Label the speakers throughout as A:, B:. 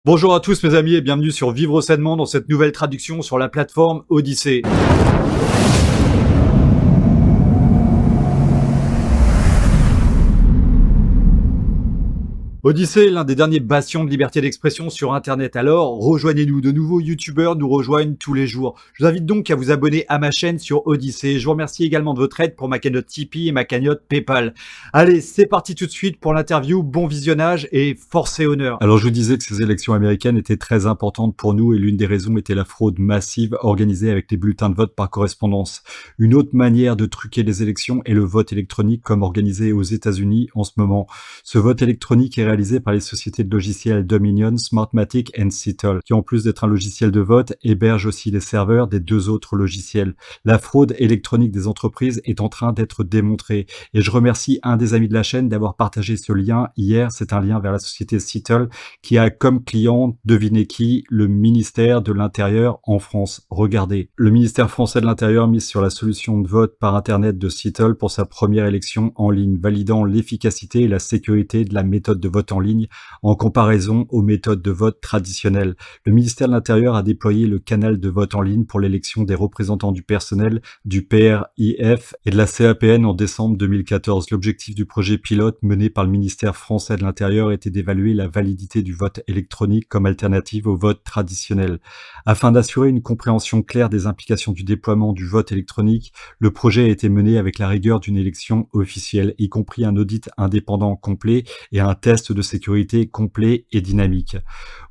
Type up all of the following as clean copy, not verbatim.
A: Bonjour à tous mes amis et bienvenue sur Vivre sainement dans cette nouvelle traduction sur la plateforme Odyssée. Odyssée est l'un des derniers bastions de liberté d'expression sur Internet. Alors, rejoignez-nous. De nouveaux youtubeurs nous rejoignent tous les jours. Je vous invite donc à vous abonner à ma chaîne sur Odyssée. Je vous remercie également de votre aide pour ma cagnotte Tipeee et ma cagnotte Paypal. Allez, c'est parti tout de suite pour l'interview. Bon visionnage et force et honneur. Alors, je vous disais que ces élections américaines étaient très importantes pour nous et l'une des raisons était la fraude massive organisée avec les bulletins de vote par correspondance. Une autre manière de truquer les élections est le vote électronique comme organisé aux États-Unis en ce moment. Ce vote électronique est réalisé par les sociétés de logiciels Dominion, Smartmatic et Settle, qui en plus d'être un logiciel de vote, hébergent aussi les serveurs des deux autres logiciels. La fraude électronique des entreprises est en train d'être démontrée et je remercie un des amis de la chaîne d'avoir partagé ce lien hier. C'est un lien vers la société Settle qui a comme client, devinez qui, le ministère de l'Intérieur en France. Regardez, le ministère français de l'Intérieur mise sur la solution de vote par Internet de Settle pour sa première élection en ligne, validant l'efficacité et la sécurité de la méthode de vote en ligne en comparaison aux méthodes de vote traditionnelles. Le ministère de l'Intérieur a déployé le canal de vote en ligne pour l'élection des représentants du personnel du PRIF et de la CAPN en décembre 2014. L'objectif du projet pilote mené par le ministère français de l'Intérieur était d'évaluer la validité du vote électronique comme alternative au vote traditionnel. Afin d'assurer une compréhension claire des implications du déploiement du vote électronique, le projet a été mené avec la rigueur d'une élection officielle, y compris un audit indépendant complet et un test de sécurité complet et dynamique.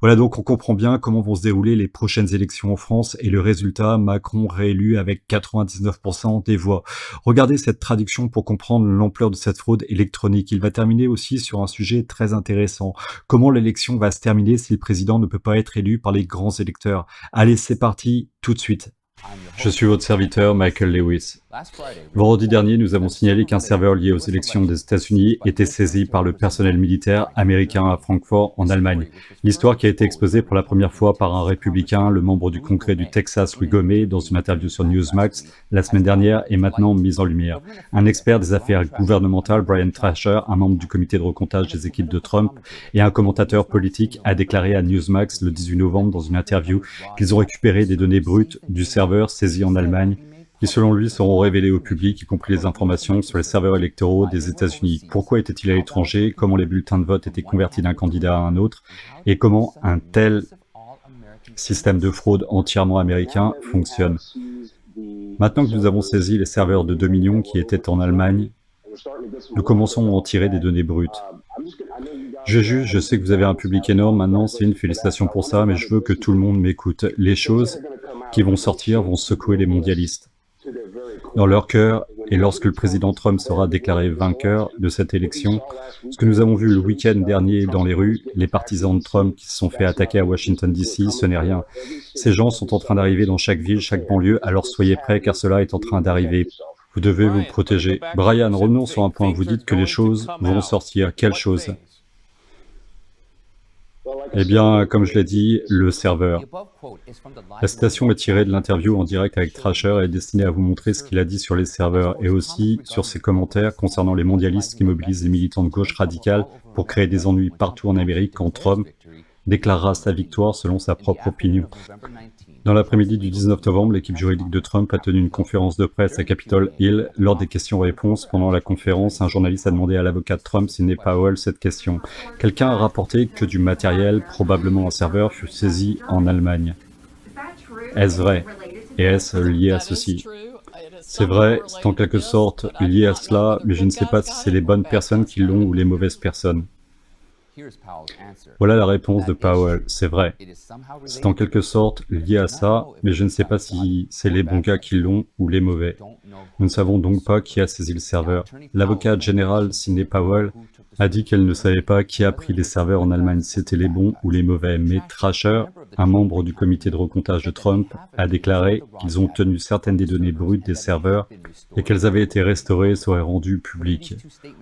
A: Voilà, donc on comprend bien comment vont se dérouler les prochaines élections en France et le résultat, Macron réélu avec 99% des voix. Regardez cette traduction pour comprendre l'ampleur de cette fraude électronique. Il va terminer aussi sur un sujet très intéressant. Comment l'élection va se terminer si le président ne peut pas être élu par les grands électeurs? Allez, c'est parti, tout de suite. Je suis votre serviteur, Michael Lewis. Vendredi dernier, nous avons signalé qu'un serveur lié aux élections des États-Unis était saisi par le personnel militaire américain à Francfort, en Allemagne. L'histoire qui a été exposée pour la première fois par un républicain, le membre du Congrès du Texas, Louis Gohmert, dans une interview sur Newsmax la semaine dernière, est maintenant mise en lumière. Un expert des affaires gouvernementales, Brian Thrasher, un membre du comité de recomptage des équipes de Trump et un commentateur politique, a déclaré à Newsmax le 18 novembre dans une interview qu'ils ont récupéré des données brutes du serveur saisi en Allemagne qui selon lui seront révélés au public, y compris les informations sur les serveurs électoraux des États-Unis. Pourquoi était-il à l'étranger? Comment les bulletins de vote étaient convertis d'un candidat à un autre? Et comment un tel système de fraude entièrement américain fonctionne? Maintenant que nous avons saisi les serveurs de Dominion qui étaient en Allemagne, nous commençons à en tirer des données brutes. Je sais que vous avez un public énorme maintenant, c'est une félicitation pour ça, mais je veux que tout le monde m'écoute. Les choses qui vont sortir vont secouer les mondialistes dans leur cœur, et lorsque le président Trump sera déclaré vainqueur de cette élection, ce que nous avons vu le week-end dernier dans les rues, les partisans de Trump qui se sont fait attaquer à Washington DC, ce n'est rien. Ces gens sont en train d'arriver dans chaque ville, chaque banlieue, alors soyez prêts car cela est en train d'arriver. Vous devez vous protéger. Brian, revenons sur un point, vous dites que les choses vont sortir. Quelles choses? Eh bien, comme je l'ai dit, le serveur. La citation est tirée de l'interview en direct avec Thrasher et est destinée à vous montrer ce qu'il a dit sur les serveurs et aussi sur ses commentaires concernant les mondialistes qui mobilisent les militants de gauche radicale pour créer des ennuis partout en Amérique quand Trump déclarera sa victoire selon sa propre opinion. Dans l'après-midi du 19 novembre, l'équipe juridique de Trump a tenu une conférence de presse à Capitol Hill. Lors des questions-réponses, pendant la conférence, un journaliste a demandé à l'avocat de Trump, Sidney Powell, cette question. Quelqu'un a rapporté que du matériel, probablement un serveur, fut saisi en Allemagne. Est-ce vrai? Et est-ce lié à ceci? C'est vrai, c'est en quelque sorte lié à cela, mais je ne sais pas si c'est les bonnes personnes qui l'ont ou les mauvaises personnes. Voilà la réponse de Powell, c'est vrai. C'est en quelque sorte lié à ça, mais je ne sais pas si c'est les bons gars qui l'ont ou les mauvais. Nous ne savons donc pas qui a saisi le serveur. L'avocat général Sidney Powell a dit qu'elle ne savait pas qui a pris les serveurs en Allemagne, c'était les bons ou les mauvais. Mais Thrasher, un membre du comité de recomptage de Trump, a déclaré qu'ils ont obtenu certaines des données brutes des serveurs et qu'elles avaient été restaurées et seraient rendues publiques.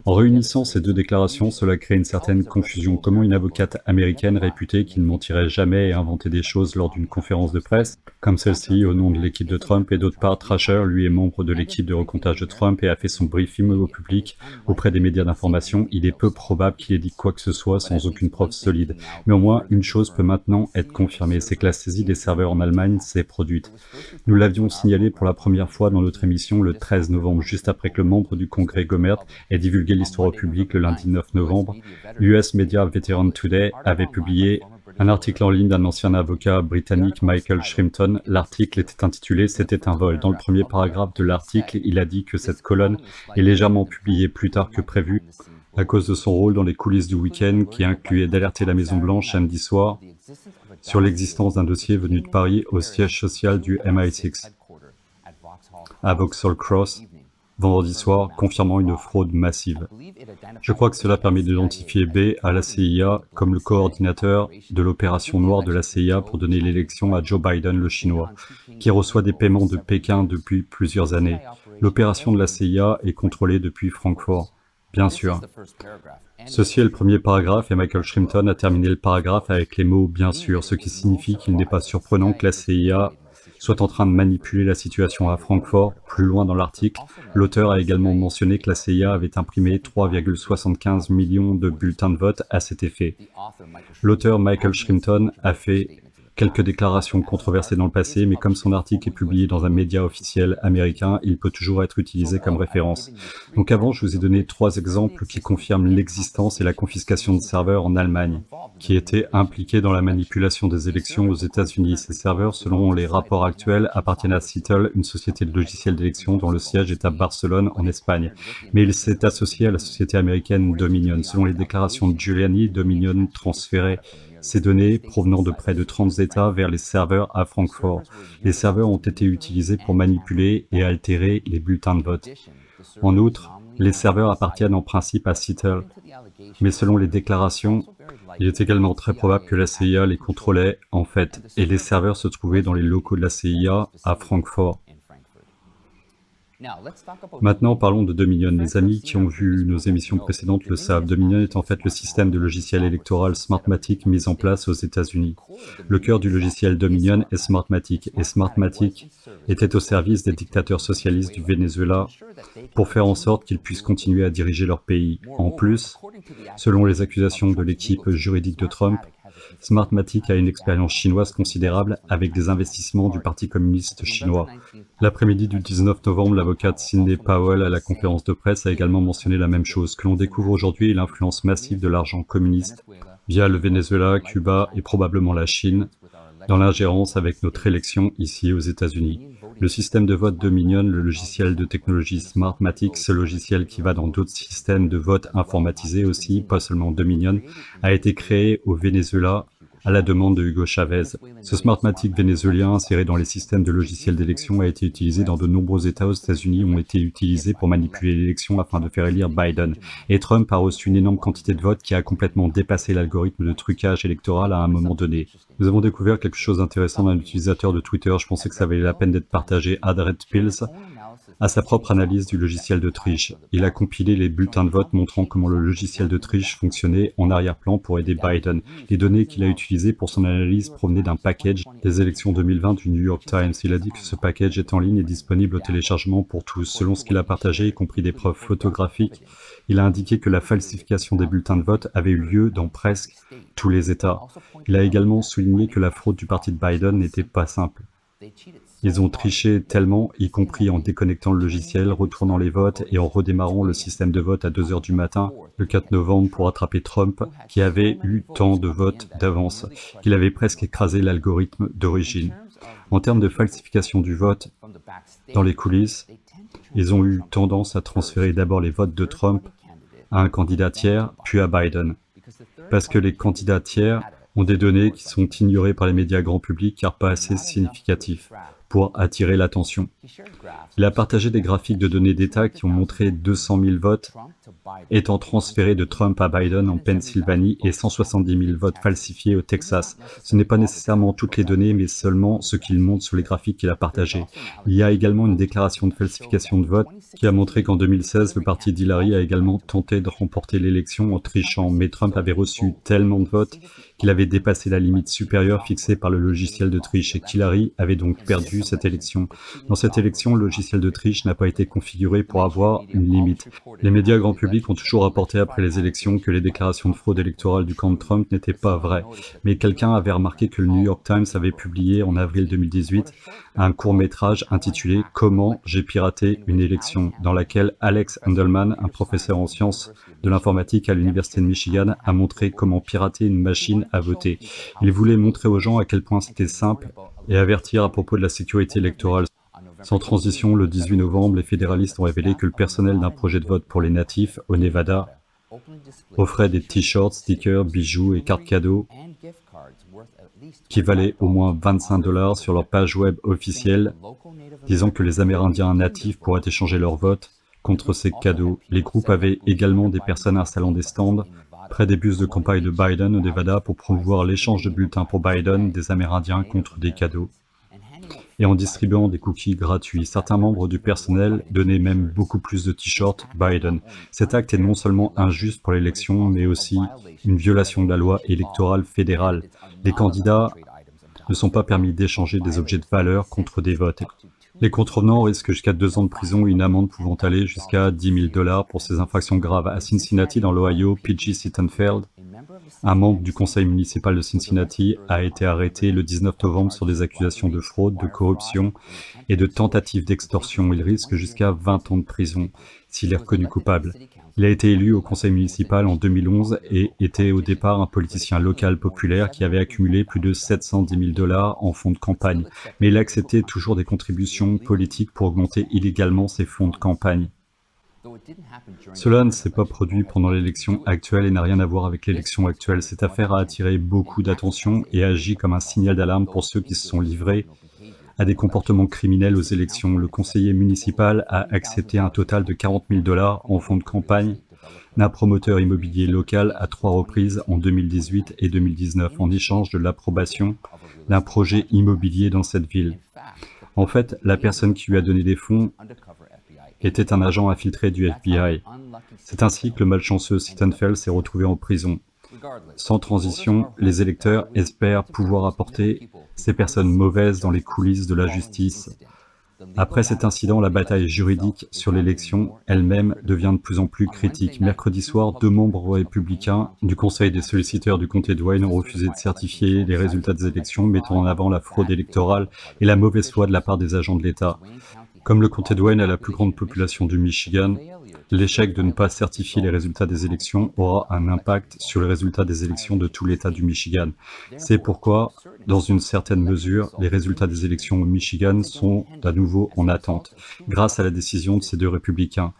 A: En réunissant ces deux déclarations, cela crée une certaine confusion. Comment une avocate américaine réputée qui ne mentirait jamais et inventait des choses lors d'une conférence de presse, comme celle-ci au nom de l'équipe de Trump, et d'autre part, Thrasher, lui, est membre de l'équipe de recomptage de Trump et a fait son briefing au public auprès des médias d'information, il est peu probable qu'il ait dit quoi que ce soit sans aucune preuve solide. Mais au moins, une chose peut maintenant être confirmée, c'est que la saisie des serveurs en Allemagne s'est produite. Nous l'avions signalé pour la première fois dans notre émission le 13 novembre, juste après que le membre du Congrès Gomert ait divulgué l'histoire au public le lundi 9 novembre. US Media Veteran Today avait publié un article en ligne d'un ancien avocat britannique, Michael Shrimpton. L'article était intitulé « C'était un vol ». Dans le premier paragraphe de l'article, il a dit que cette colonne est légèrement publiée plus tard que prévu à cause de son rôle dans les coulisses du week-end qui incluait d'alerter la Maison-Blanche samedi soir sur l'existence d'un dossier venu de Paris au siège social du MI6 à Vauxhall Cross, vendredi soir, confirmant une fraude massive. Je crois que cela permet d'identifier B à la CIA comme le coordinateur de l'opération noire de la CIA pour donner l'élection à Joe Biden, le Chinois, qui reçoit des paiements de Pékin depuis plusieurs années. L'opération de la CIA est contrôlée depuis Francfort, bien sûr. Ceci est le premier paragraphe et Michael Shrimpton a terminé le paragraphe avec les mots « bien sûr », ce qui signifie qu'il n'est pas surprenant que la CIA soit en train de manipuler la situation à Francfort. Plus loin dans l'article, l'auteur a également mentionné que la CIA avait imprimé 3,75 millions de bulletins de vote à cet effet. L'auteur Michael Shrimpton a fait quelques déclarations controversées dans le passé, mais comme son article est publié dans un média officiel américain, il peut toujours être utilisé comme référence. Donc avant, je vous ai donné 3 exemples qui confirment l'existence et la confiscation de serveurs en Allemagne, qui étaient impliqués dans la manipulation des élections aux États-Unis. Ces serveurs, selon les rapports actuels, appartiennent à Citel, une société de logiciels d'élection dont le siège est à Barcelone, en Espagne. Mais il s'est associé à la société américaine Dominion. Selon les déclarations de Giuliani, Dominion transférait ces données provenant de près de 30 États vers les serveurs à Francfort. Les serveurs ont été utilisés pour manipuler et altérer les bulletins de vote. En outre, les serveurs appartiennent en principe à Citel. Mais selon les déclarations, il est également très probable que la CIA les contrôlait, en fait, et les serveurs se trouvaient dans les locaux de la CIA à Francfort. Maintenant, parlons de Dominion. Les amis qui ont vu nos émissions précédentes le savent. Dominion est en fait le système de logiciel électoral Smartmatic mis en place aux États-Unis. Le cœur du logiciel Dominion est Smartmatic, et Smartmatic était au service des dictateurs socialistes du Venezuela pour faire en sorte qu'ils puissent continuer à diriger leur pays. En plus, selon les accusations de l'équipe juridique de Trump, Smartmatic a une expérience chinoise considérable avec des investissements du Parti communiste chinois. L'après-midi du 19 novembre, l'avocate Sidney Powell à la conférence de presse a également mentionné la même chose. Ce que l'on découvre aujourd'hui est l'influence massive de l'argent communiste via le Venezuela, Cuba et probablement la Chine dans l'ingérence avec notre élection ici aux États-Unis. Le système de vote Dominion, le logiciel de technologie Smartmatic, ce logiciel qui va dans d'autres systèmes de vote informatisés aussi, pas seulement Dominion, a été créé au Venezuela à la demande de Hugo Chavez. Ce Smartmatic vénézuélien inséré dans les systèmes de logiciels d'élection a été utilisé dans de nombreux États aux États-Unis, ont été utilisés pour manipuler l'élection afin de faire élire Biden. Et Trump a reçu une énorme quantité de votes qui a complètement dépassé l'algorithme de trucage électoral à un moment donné. Nous avons découvert quelque chose d'intéressant d'un utilisateur de Twitter, je pensais que ça valait la peine d'être partagé, AdRedPills, à sa propre analyse du logiciel de triche. Il a compilé les bulletins de vote montrant comment le logiciel de triche fonctionnait en arrière-plan pour aider Biden. Les données qu'il a utilisées pour son analyse provenaient d'un package des élections 2020 du New York Times. Il a dit que ce package est en ligne et disponible au téléchargement pour tous. Selon ce qu'il a partagé, y compris des preuves photographiques, il a indiqué que la falsification des bulletins de vote avait eu lieu dans presque tous les États. Il a également souligné que la fraude du parti de Biden n'était pas simple. Ils ont triché tellement, y compris en déconnectant le logiciel, retournant les votes et en redémarrant le système de vote à 2 h du matin, le 4 novembre, pour attraper Trump, qui avait eu tant de votes d'avance, qu'il avait presque écrasé l'algorithme d'origine. En termes de falsification du vote, dans les coulisses, ils ont eu tendance à transférer d'abord les votes de Trump à un candidat tiers, puis à Biden. Parce que les candidats tiers ont des données qui sont ignorées par les médias grand public car pas assez significatifs pour attirer l'attention. Il a partagé des graphiques de données d'État qui ont montré 200 000 votes étant transférés de Trump à Biden en Pennsylvanie et 170 000 votes falsifiés au Texas. Ce n'est pas nécessairement toutes les données, mais seulement ce qu'il montre sur les graphiques qu'il a partagés. Il y a également une déclaration de falsification de vote qui a montré qu'en 2016, le parti d'Hillary a également tenté de remporter l'élection en trichant, mais Trump avait reçu tellement de votes qu'il avait dépassé la limite supérieure fixée par le logiciel de triche et qu'Hillary avait donc perdu cette élection. Dans cette élection, le logiciel de triche n'a pas été configuré pour avoir une limite. Les médias grand public ont toujours rapporté après les élections que les déclarations de fraude électorale du camp de Trump n'étaient pas vraies, mais quelqu'un avait remarqué que le New York Times avait publié en avril 2018 un court-métrage intitulé « Comment j'ai piraté une élection » dans laquelle Alex Handelman, un professeur en sciences de l'informatique à l'Université de Michigan, a montré comment pirater une machine à voter. Il voulait montrer aux gens à quel point c'était simple et avertir à propos de la sécurité électorale. Sans transition, le 18 novembre, les fédéralistes ont révélé que le personnel d'un projet de vote pour les natifs au Nevada offrait des t-shirts, stickers, bijoux et cartes cadeaux qui valaient au moins 25 $ sur leur page web officielle, disant que les Amérindiens natifs pourraient échanger leur vote contre ces cadeaux. Les groupes avaient également des personnes installant des stands près des bus de campagne de Biden au Nevada pour promouvoir l'échange de bulletins pour Biden des Amérindiens contre des cadeaux et en distribuant des cookies gratuits. Certains membres du personnel donnaient même beaucoup plus de t-shirts Biden. Cet acte est non seulement injuste pour l'élection, mais aussi une violation de la loi électorale fédérale. Les candidats ne sont pas permis d'échanger des objets de valeur contre des votes. Les contrevenants risquent jusqu'à 2 ans de prison et une amende pouvant aller jusqu'à 10 000 $ pour ces infractions graves. À Cincinnati, dans l'Ohio, P.G. Sittenfeld, un membre du conseil municipal de Cincinnati, a été arrêté le 19 novembre sur des accusations de fraude, de corruption et de tentative d'extorsion. Il risque jusqu'à 20 ans de prison s'il est reconnu coupable. Il a été élu au conseil municipal en 2011 et était au départ un politicien local populaire qui avait accumulé plus de 710 000 $ en fonds de campagne. Mais il acceptait toujours des contributions politiques pour augmenter illégalement ses fonds de campagne. Cela ne s'est pas produit pendant l'élection actuelle et n'a rien à voir avec l'élection actuelle. Cette affaire a attiré beaucoup d'attention et agit comme un signal d'alarme pour ceux qui se sont livrés à des comportements criminels aux élections. Le conseiller municipal a accepté un total de 40 000 $ en fonds de campagne d'un promoteur immobilier local à 3 reprises en 2018 et 2019 en échange de l'approbation d'un projet immobilier dans cette ville. En fait, la personne qui lui a donné des fonds était un agent infiltré du FBI. C'est ainsi que le malchanceux Sittenfeld s'est retrouvé en prison. Sans transition, les électeurs espèrent pouvoir apporter ces personnes mauvaises dans les coulisses de la justice. Après cet incident, la bataille juridique sur l'élection elle-même devient de plus en plus critique. Mercredi soir, 2 membres républicains du Conseil des solliciteurs du comté de Wayne ont refusé de certifier les résultats des élections, mettant en avant la fraude électorale et la mauvaise foi de la part des agents de l'État. Comme le comté de Wayne a la plus grande population du Michigan, l'échec de ne pas certifier les résultats des élections aura un impact sur les résultats des élections de tout l'État du Michigan. C'est pourquoi, dans une certaine mesure, les résultats des élections au Michigan sont à nouveau en attente, grâce à la décision de ces 2 républicains.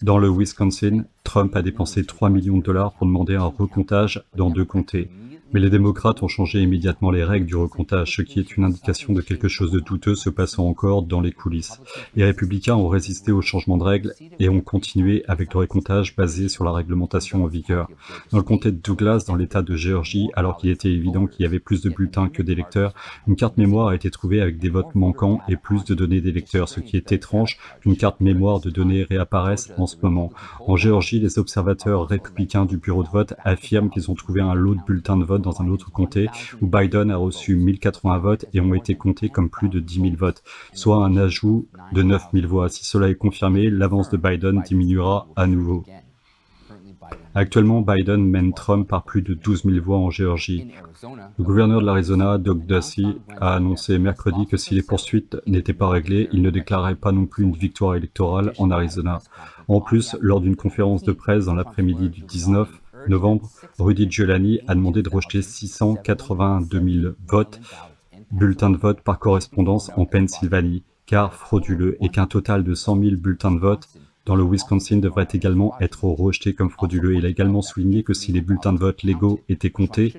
A: Dans le Wisconsin, Trump a dépensé 3 millions de $ pour demander un recomptage dans 2 comtés. Mais les démocrates ont changé immédiatement les règles du recomptage, ce qui est une indication de quelque chose de douteux se passant encore dans les coulisses. Les républicains ont résisté au changement de règles et ont continué avec le recomptage basé sur la réglementation en vigueur. Dans le comté de Douglas, dans l'État de Géorgie, alors qu'il était évident qu'il y avait plus de bulletins que d'électeurs, une carte mémoire a été trouvée avec des votes manquants et plus de données d'électeurs, ce qui est étrange qu'une carte mémoire de données réapparaisse en ce moment. En Géorgie, les observateurs républicains du bureau de vote affirment qu'ils ont trouvé un lot de bulletins de vote dans un autre comté où Biden a reçu 1080 votes et ont été comptés comme plus de 10 000 votes, soit un ajout de 9 000 voix. Si cela est confirmé, l'avance de Biden diminuera à nouveau. Actuellement, Biden mène Trump par plus de 12 000 voix en Géorgie. Le gouverneur de l'Arizona, Doug Ducey, a annoncé mercredi que si les poursuites n'étaient pas réglées, il ne déclarerait pas non plus une victoire électorale en Arizona. En plus, lors d'une conférence de presse dans l'après-midi du 19 novembre, Rudy Giuliani a demandé de rejeter 682 000 bulletins de vote par correspondance en Pennsylvanie, car frauduleux, et qu'un total de 100 000 bulletins de vote dans le Wisconsin devrait également être rejetés comme frauduleux. Il a également souligné que si les bulletins de vote légaux étaient comptés,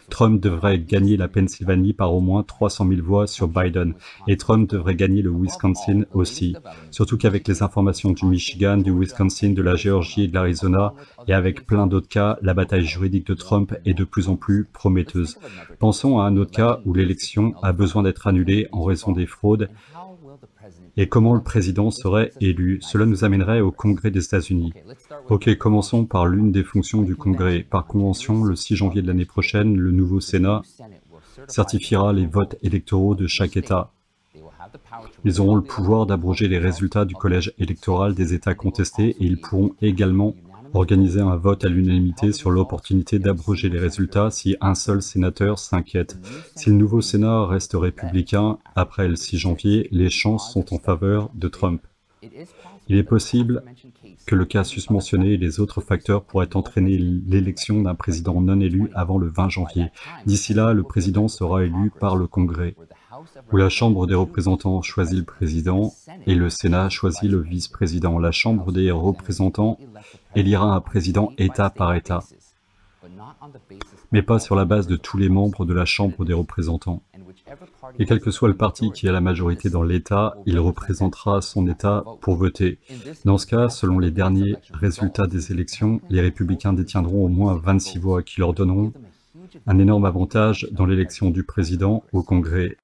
B: Trump devrait gagner la Pennsylvanie par au moins 300 000 voix sur Biden, et Trump devrait gagner le Wisconsin aussi. Surtout qu'avec les informations du Michigan, du Wisconsin, de la Géorgie et de l'Arizona, et avec plein d'autres cas, la bataille juridique de Trump est de plus en plus prometteuse. Pensons à un autre cas où l'élection a besoin d'être annulée en raison des fraudes et comment le président serait élu. Cela nous amènerait au Congrès des États-Unis. Ok, commençons par l'une des fonctions du Congrès. Par convention, le 6 janvier de l'année prochaine, le nouveau Sénat certifiera les votes électoraux de chaque État. Ils auront le pouvoir d'abroger les résultats du collège électoral des États contestés et ils pourront également organiser un vote à l'unanimité sur l'opportunité d'abroger les résultats si un seul sénateur s'inquiète. Si le nouveau Sénat reste républicain après le 6 janvier, les chances sont en faveur de Trump. Il est possible que le cas susmentionné et les autres facteurs pourraient entraîner l'élection d'un président non élu avant le 20 janvier. D'ici là, le président sera élu par le Congrès, où la Chambre des représentants choisit le président et le Sénat choisit le vice-président. La Chambre des représentants élira un président État par État, mais pas sur la base de tous les membres de la Chambre des représentants. Et quel que soit le parti qui a la majorité dans l'État, il représentera son État pour voter. Dans ce cas, selon les derniers résultats des élections, les républicains détiendront au moins 26 voix qui leur donneront un énorme avantage dans l'élection du président au Congrès.